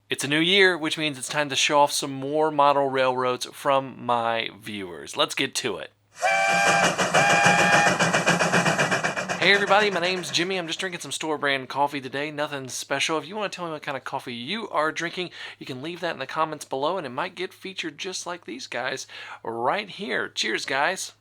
It's a new year, which means it's time to show off some more model railroads from my viewers. Let's get to it. Hey everybody, my name's Jimmy. I'm just drinking some store brand coffee today. Nothing special. If you want to tell me what kind of coffee you are drinking, you can leave that in the comments below and it might get featured just like these guys right here. Cheers, guys.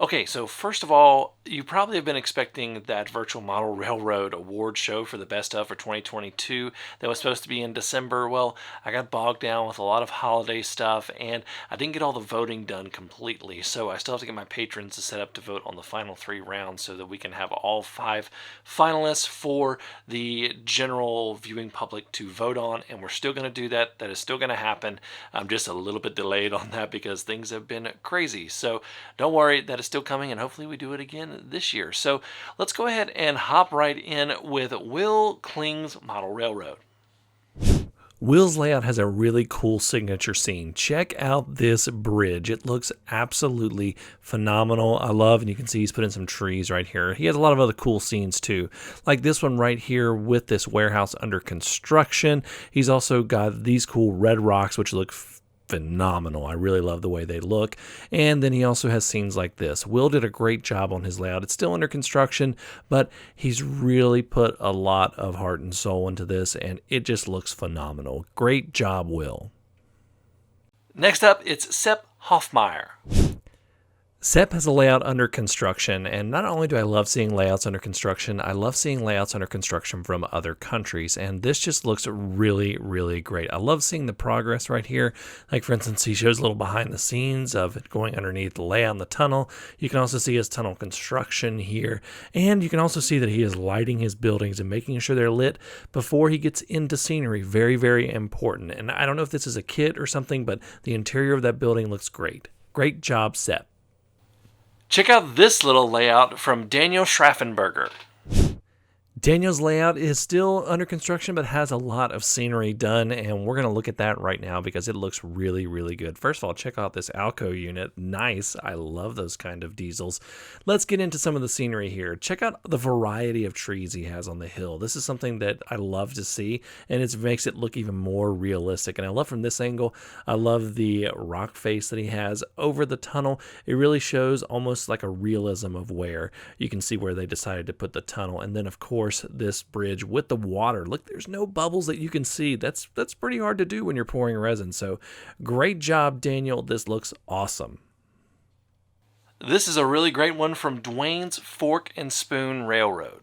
Okay, so first of all, you probably have been expecting that Virtual Model Railroad award show for the best of for 2022 that was supposed to be in December. Well, I got bogged down with a lot of holiday stuff and I didn't get all the voting done completely, so I still have to get my patrons to set up to vote on the final 3 rounds so that we can have all 5 finalists for the general viewing public to vote on, and we're still going to do that. That is still going to happen. I'm just a little bit delayed on that because things have been crazy, so don't worry, that is still coming, and hopefully we do it again this year. So let's go ahead and hop right in with Will Kling's Model Railroad. Will's layout has a really cool signature scene. Check out this bridge. It looks absolutely phenomenal. I love, and you can see he's put in some trees right here. He has a lot of other cool scenes too, like this one right here with this warehouse under construction. He's also got these cool red rocks, which look phenomenal. I really love the way they look. And then he also has scenes like this. Will did a great job on his layout. It's still under construction, but he's really put a lot of heart and soul into this, and it just looks phenomenal. Great job, Will. Next up, it's Sep Hoffmeyer. Sep has a layout under construction, and not only do I love seeing layouts under construction, I love seeing layouts under construction from other countries, and this just looks really, really great. I love seeing the progress right here. Like, for instance, he shows a little behind the scenes of it going underneath the layout in the tunnel. You can also see his tunnel construction here, and you can also see that he is lighting his buildings and making sure they're lit before he gets into scenery. Very, very important. And I don't know if this is a kit or something, but the interior of that building looks great. Great job, Sep. Check out this little layout from Daniel Schraffenberger. Daniel's layout is still under construction, but has a lot of scenery done, and we're going to look at that right now because it looks really, really good. First of all, check out this Alco unit. Nice. I love those kind of diesels. Let's get into some of the scenery here. Check out the variety of trees he has on the hill. This is something that I love to see, and it makes it look even more realistic. And I love from this angle, I love the rock face that he has over the tunnel. It really shows almost like a realism of where you can see where they decided to put the tunnel. And then, of course, this bridge with the water. Look, there's no bubbles that you can see. That's pretty hard to do when you're pouring resin. So great job, Daniel. This looks awesome. This is a really great one from Dwayne's Fork and Spoon Railroad.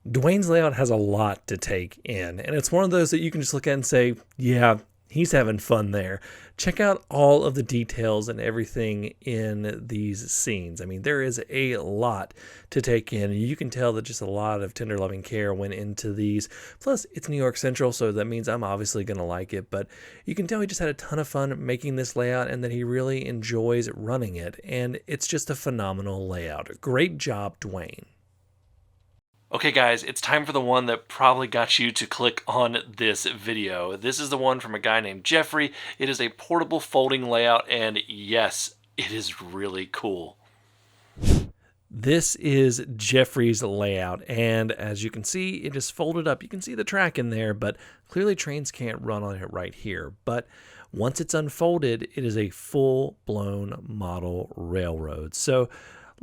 Dwayne's layout has a lot to take in, and it's one of those that you can just look at and say, yeah, he's having fun there. Check out all of the details and everything in these scenes. I mean, there is a lot to take in. You can tell that just a lot of tender loving care went into these. Plus, it's New York Central, so that means I'm obviously going to like it. But you can tell he just had a ton of fun making this layout and that he really enjoys running it. And it's just a phenomenal layout. Great job, Dwayne. Okay guys, it's time for the one that probably got you to click on this video. This is the one from a guy named Jeffrey. It is a portable folding layout, and yes, it is really cool. This is Jeffrey's layout, and as you can see, it is folded up. You can see the track in there, but clearly trains can't run on it right here. But once it's unfolded, it is a full-blown model railroad. So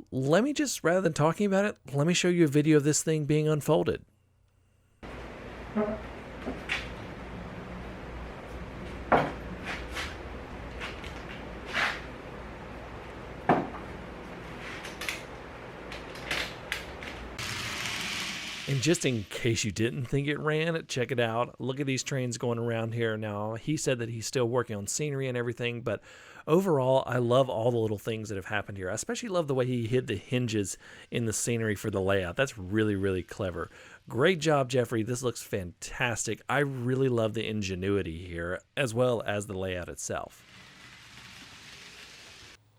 let me just, rather than talking about it, let me show you a video of this thing being unfolded. And just in case you didn't think it ran, check it out. Look at these trains going around here. Now, he said that he's still working on scenery and everything, but overall, I love all the little things that have happened here. I especially love the way he hid the hinges in the scenery for the layout. That's really, really clever. Great job, Jeffrey. This looks fantastic. I really love the ingenuity here, as well as the layout itself.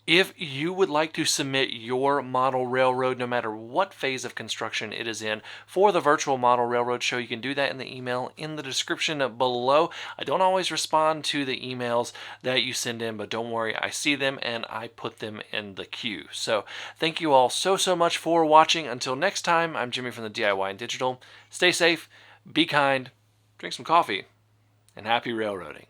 If you would like to submit your model railroad, no matter what phase of construction it is in, for the Virtual Model Railroad Show, you can do that in the email in the description below. I don't always respond to the emails that you send in, but don't worry, I see them and I put them in the queue. So thank you all so much for watching. Until next time, I'm Jimmy from the DIY and Digital. Stay safe, be kind, drink some coffee, and happy railroading.